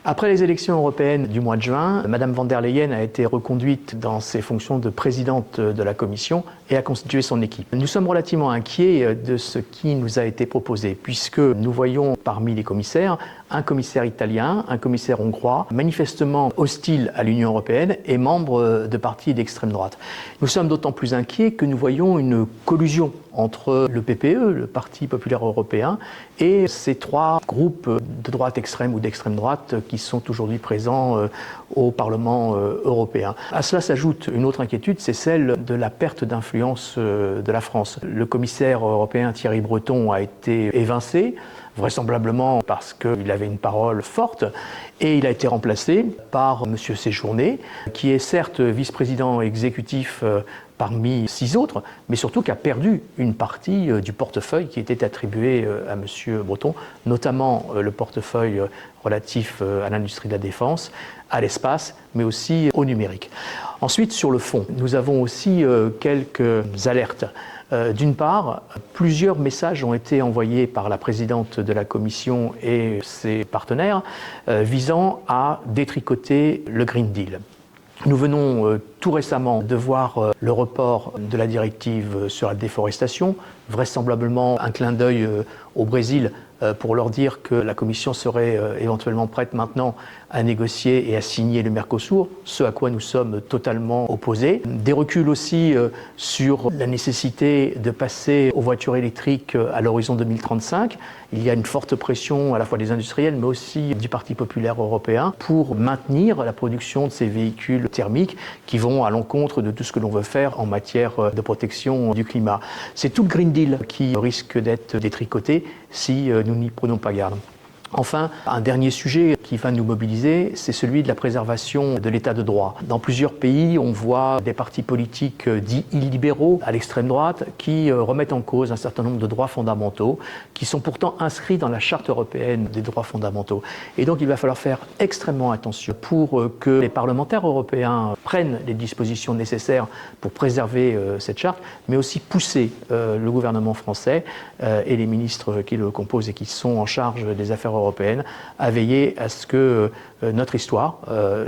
Après les élections européennes du mois de juin, Madame von der Leyen a été reconduite dans ses fonctions de présidente de la Commission et a constitué son équipe. Nous sommes relativement inquiets de ce qui nous a été proposé, puisque nous voyons parmi les commissaires un commissaire italien, un commissaire hongrois, manifestement hostile à l'Union européenne et membre de partis d'extrême droite. Nous sommes d'autant plus inquiets que nous voyons une collusion entre le PPE, le Parti populaire européen, et ces trois groupes de droite extrême ou d'extrême droite qui sont aujourd'hui présents au Parlement européen. À cela s'ajoute une autre inquiétude, c'est celle de la perte d'influence de la France. Le commissaire européen Thierry Breton a été évincé, vraisemblablement parce qu'il avait une parole forte, et il a été remplacé par M. Séjourné, qui est certes vice-président exécutif parmi 6 autres, mais surtout qui a perdu une partie du portefeuille qui était attribué à M. Breton, notamment le portefeuille relatif à l'industrie de la défense, à l'espace, mais aussi au numérique. Ensuite, sur le fond, nous avons aussi quelques alertes. D'une part, plusieurs messages ont été envoyés par la présidente de la Commission et ses partenaires visant à détricoter le Green Deal. Nous venons tout récemment de voir le report de la directive sur la déforestation, vraisemblablement un clin d'œil au Brésil pour leur dire que la Commission serait éventuellement prête maintenant à négocier et à signer le Mercosur, ce à quoi nous sommes totalement opposés. Des reculs aussi sur la nécessité de passer aux voitures électriques à l'horizon 2035. Il y a une forte pression à la fois des industriels mais aussi du Parti populaire européen pour maintenir la production de ces véhicules thermiques qui vont à l'encontre de tout ce que l'on veut faire en matière de protection du climat. C'est tout le Green Deal qui risque d'être détricoté si nous n'y prenons pas garde. Enfin, un dernier sujet qui va nous mobiliser, c'est celui de la préservation de l'état de droit. Dans plusieurs pays, on voit des partis politiques dits illibéraux à l'extrême droite qui remettent en cause un certain nombre de droits fondamentaux qui sont pourtant inscrits dans la Charte européenne des droits fondamentaux. Et donc il va falloir faire extrêmement attention pour que les parlementaires européens prennent les dispositions nécessaires pour préserver cette charte, mais aussi pousser le gouvernement français et les ministres qui le composent et qui sont en charge des affaires européennes à veiller à ce que notre histoire,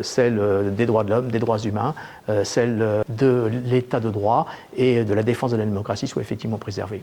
celle des droits de l'homme, des droits humains, celle de l'état de droit et de la défense de la démocratie soit effectivement préservée.